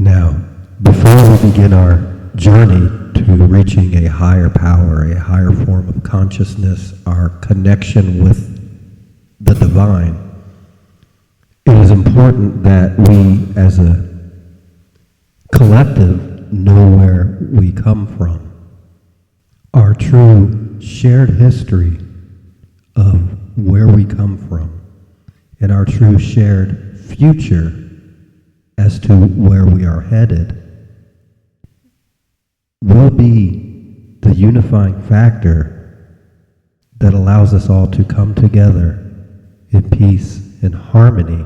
Now, before we begin our journey to reaching a higher power, a higher form of consciousness, our connection with the divine, it is important that we as a collective know where we come from. Our true shared history of where we come from and our true shared future as to where we are headed will be the unifying factor that allows us all to come together in peace and harmony,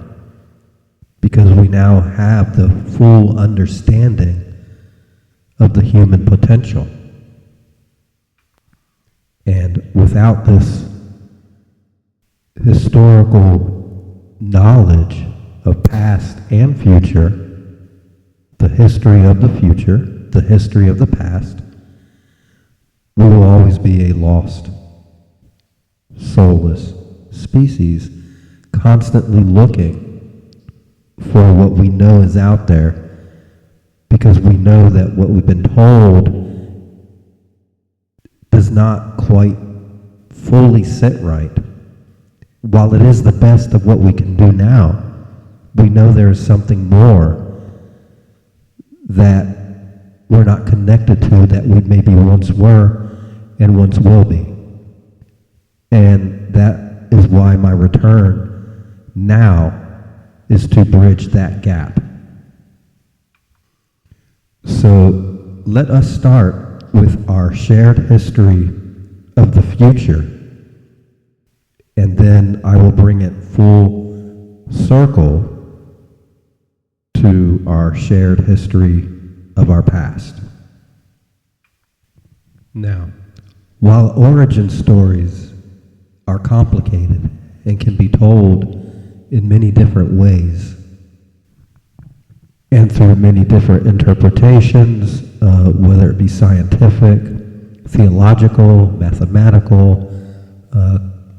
because we now have the full understanding of the human potential. And without this historical knowledge of past and future, the history of the future, the history of the past, we will always be a lost, soulless species, constantly looking for what we know is out there, because we know that what we've been told does not quite fully sit right. While it is the best of what we can do now, we know there is something more that we're not connected to, that we maybe once were and once will be. And that is why my return now is to bridge that gap. So let us start with our shared history of the future, and then I will bring it full circle to our shared history of our past. Now, while origin stories are complicated and can be told in many different ways and through many different interpretations, whether it be scientific, theological, mathematical,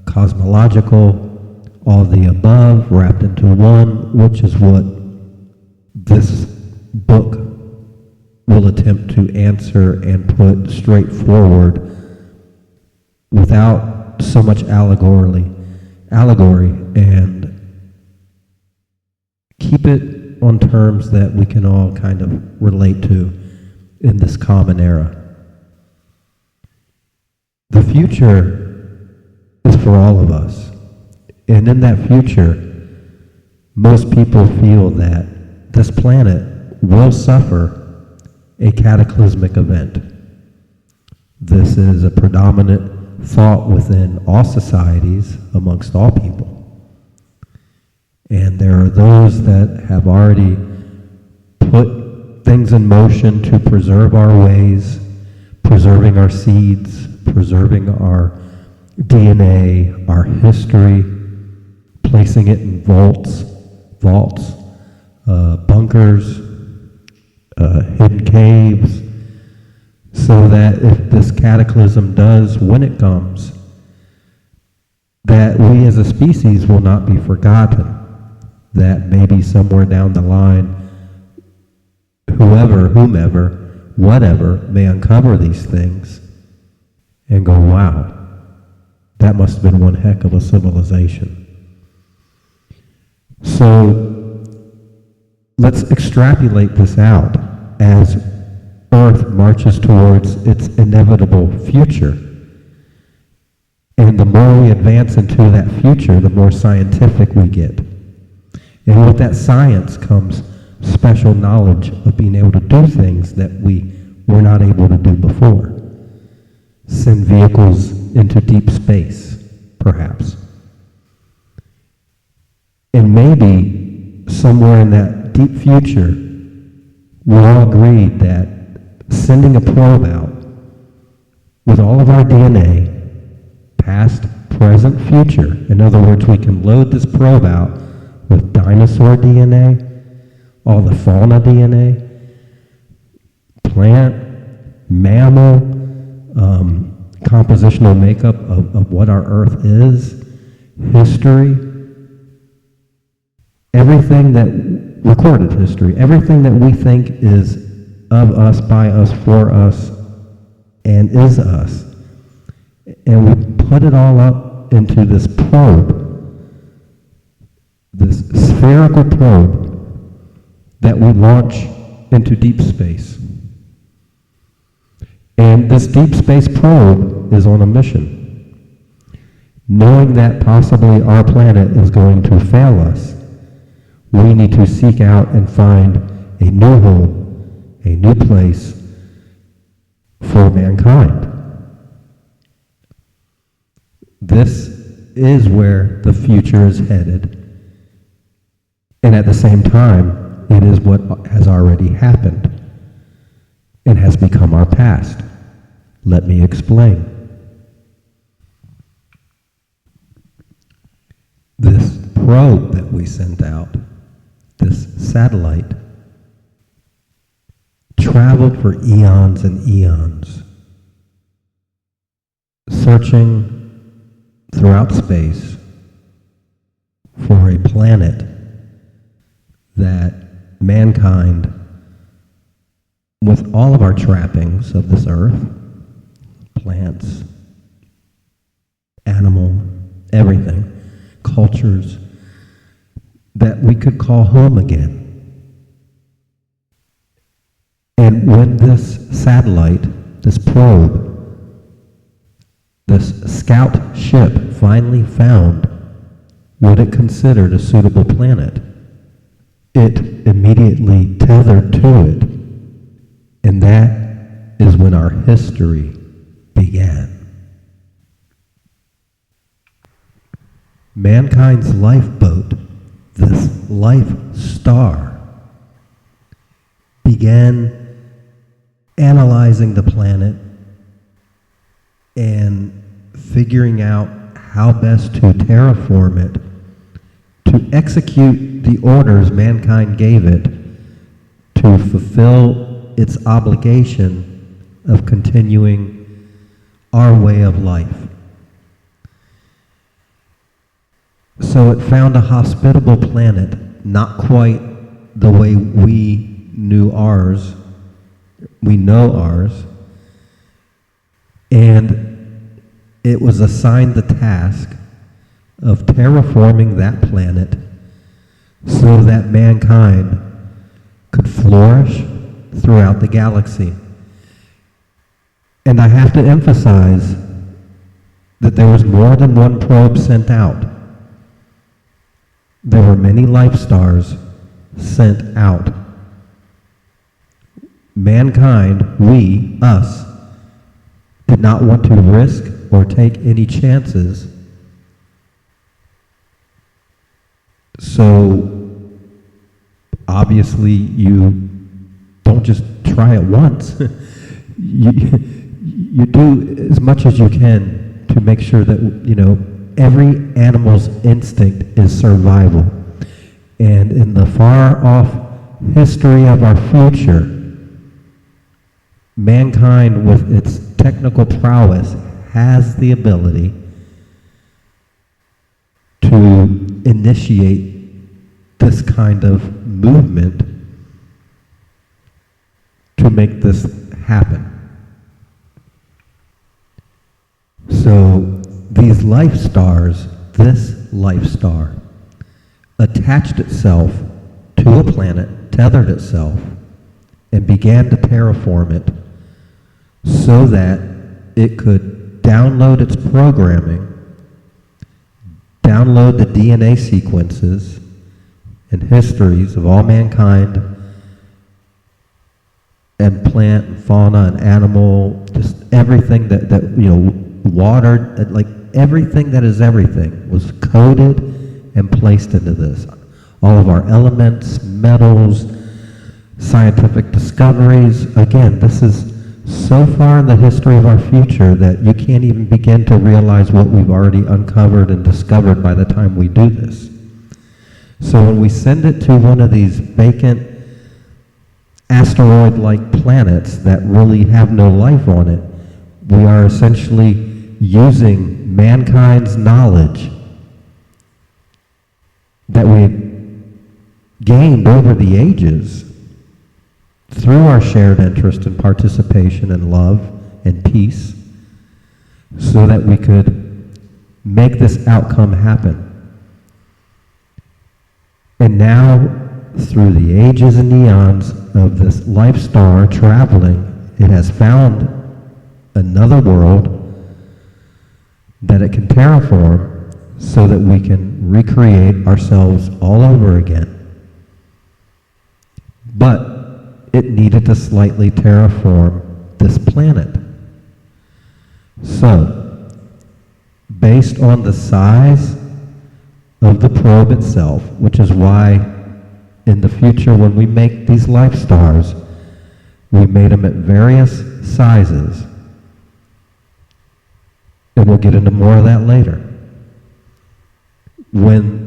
cosmological, all the above wrapped into one, which is what this book will attempt to answer and put straightforward without so much allegory, and keep it on terms that we can all kind of relate to in this common era. The future is for all of us, and in that future, most people feel that this planet will suffer a cataclysmic event. This is a predominant thought within all societies, amongst all people. And there are those that have already put things in motion to preserve our ways, preserving our seeds, preserving our DNA, our history, placing it in vaults, bunkers, hidden caves, so that if this cataclysm does, when it comes, that we as a species will not be forgotten, that maybe somewhere down the line, whomever, whatever, may uncover these things and go, wow, that must have been one heck of a civilization. So let's extrapolate this out as Earth marches towards its inevitable future. And the more we advance into that future, the more scientific we get. And with that science comes special knowledge of being able to do things that we were not able to do before. Send vehicles into deep space, perhaps. And maybe somewhere in that deep future, we all agreed that sending a probe out with all of our DNA, past, present, future, in other words, we can load this probe out with dinosaur DNA, all the fauna DNA, plant, mammal, compositional makeup of what our Earth is, history, everything that recorded history, everything that we think is of us, by us, for us, and is us. And we put it all up into this probe, this spherical probe that we launch into deep space. And this deep space probe is on a mission. Knowing that possibly our planet is going to fail us, we need to seek out and find a new home, a new place for mankind. This is where the future is headed, and at the same time, it is what has already happened and has become our past. Let me explain. This probe that we sent out, this satellite, traveled for eons and eons, searching throughout space for a planet that mankind, with all of our trappings of this earth, plants, animal, everything, cultures, that we could call home again. And when this satellite, this probe, this scout ship finally found what it considered a suitable planet, it immediately tethered to it. And that is when our history began. Mankind's lifeboat, this life star, began analyzing the planet and figuring out how best to terraform it, to execute the orders mankind gave it to fulfill its obligation of continuing our way of life. So it found a hospitable planet, not quite the way we knew ours, we know ours, and it was assigned the task of terraforming that planet so that mankind could flourish throughout the galaxy. And I have to emphasize that there was more than one probe sent out. There were many life stars sent out. Mankind, we, us, did not want to risk or take any chances. So, obviously, you don't just try it once. you do as much as you can to make sure that, every animal's instinct is survival. And in the far-off history of our future, mankind, with its technical prowess, has the ability to initiate this kind of movement to make this happen. So these life stars, this life star, attached itself to a planet, tethered itself, and began to terraform it so that it could download its programming, download the DNA sequences and histories of all mankind, and plant and fauna and animal, just everything that water, like everything that is everything was coded and placed into this. All of our elements, metals, scientific discoveries. Again, this is so far in the history of our future that you can't even begin to realize what we've already uncovered and discovered by the time we do this. So when we send it to one of these vacant asteroid-like planets that really have no life on it, we are essentially using mankind's knowledge that we gained over the ages through our shared interest and participation and love and peace, so that we could make this outcome happen. And now, through the ages and eons of this life star traveling, it has found another world that it can terraform so that we can recreate ourselves all over again. But it needed to slightly terraform this planet. So, based on the size of the probe itself, which is why in the future when we make these life stars, we made them at various sizes. And we'll get into more of that later. When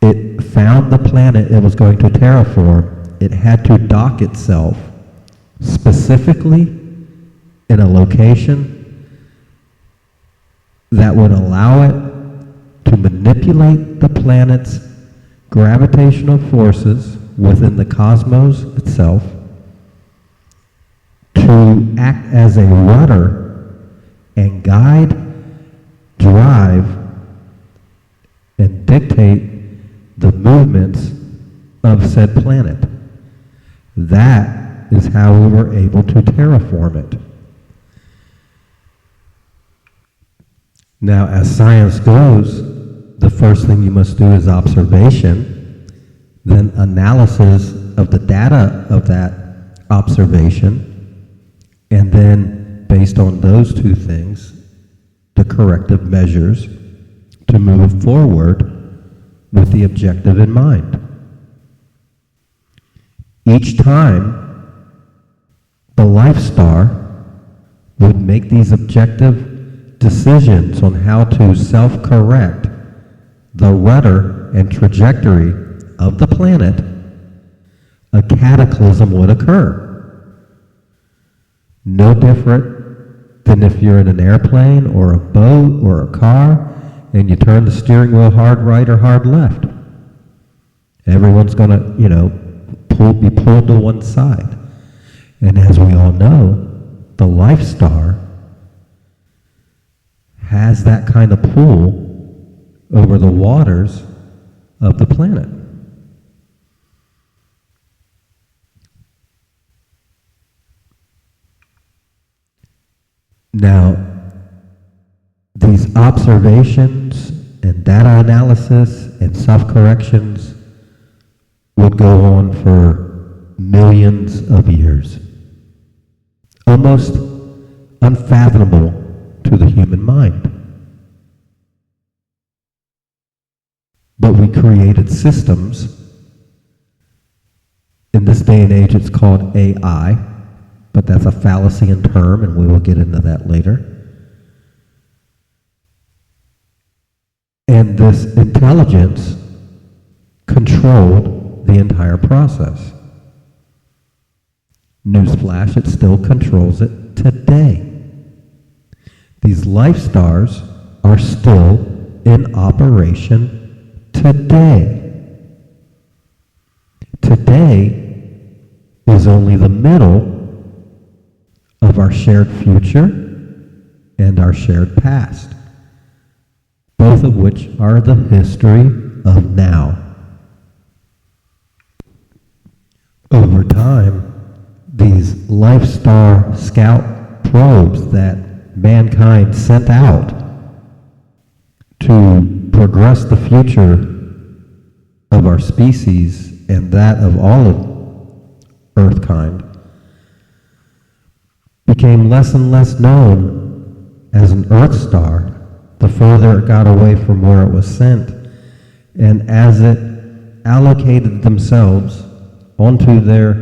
it found the planet it was going to terraform, it had to dock itself specifically in a location that would allow it to manipulate the planet's gravitational forces within the cosmos itself, to act as a rudder and guide, drive, and dictate the movements of said planet. That is how we were able to terraform it. Now, as science goes, the first thing you must do is observation, then analysis of the data of that observation, and then, based on those two things, the corrective measures to move forward with the objective in mind. Each time, the life star would make these objective decisions on how to self-correct the rudder and trajectory of the planet, a cataclysm would occur. No different than if you're in an airplane or a boat or a car and you turn the steering wheel hard right or hard left. Everyone's going to, be pulled to one side. And as we all know, the life star has that kind of pull over the waters of the planet. Now, these observations and data analysis and self-corrections would go on for millions of years. Almost unfathomable to the human mind. But we created systems. In this day and age it's called AI, but that's a fallacian term and we will get into that later. And this intelligence controlled the entire process. Newsflash, it still controls it today. These life stars are still in operation today. Today is only the middle of our shared future and our shared past, both of which are the history of now. Over time, these life star scout probes that mankind sent out to progress the future of our species and that of all of Earthkind became less and less known as an Earth star the further it got away from where it was sent, and as it allocated themselves onto their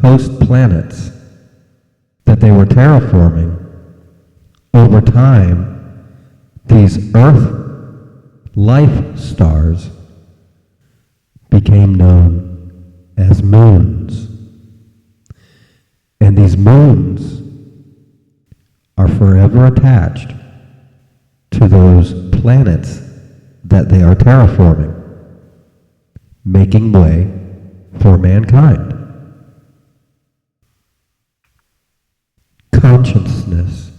host planets that they were terraforming. Over time, these Earth life stars became known as moons. And these moons are forever attached to those planets that they are terraforming. making way for mankind. Consciousness,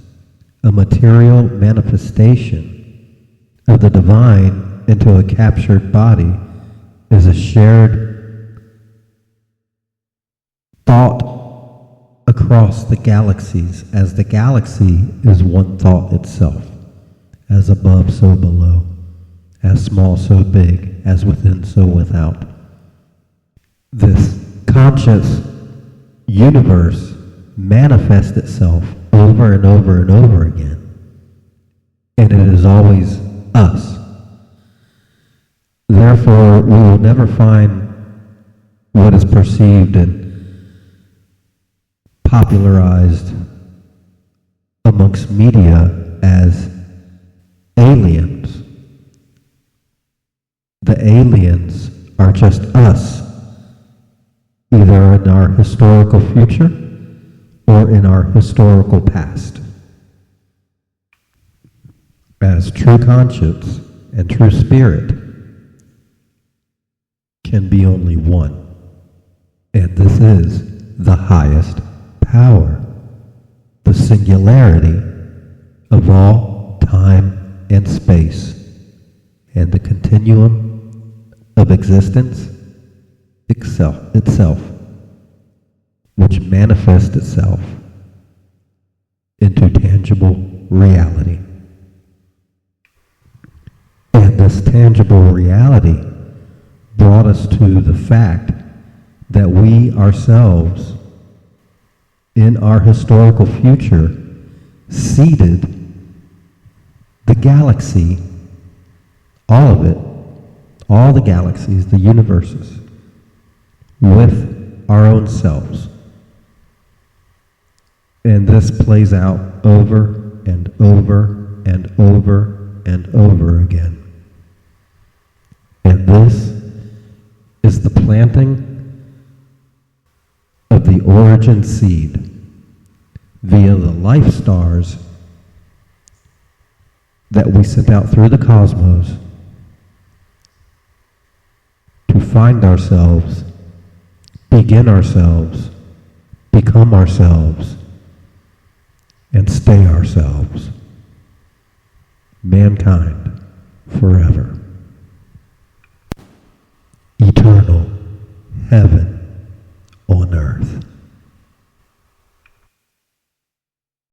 a material manifestation of the divine into a captured body, is a shared thought across the galaxies, as the galaxy is one thought itself, as above so below, as small so big, as within so without. This conscious universe manifests itself over and over and over again, and it is always us. Therefore, we will never find what is perceived and popularized amongst media as aliens. The aliens are just us, either in our historical future or in our historical past. As true conscience and true spirit can be only one, and this is the highest power, the singularity of all time and space, and the continuum of existence itself, which manifests itself into tangible reality. And this tangible reality brought us to the fact that we ourselves, in our historical future, seeded the galaxy, all of it, all the galaxies, the universes, with our own selves. And this plays out over and over and over and over again. And this is the planting of the origin seed via the life stars that we sent out through the cosmos to find ourselves, begin ourselves, become ourselves, and stay ourselves. Mankind forever. Eternal heaven on earth.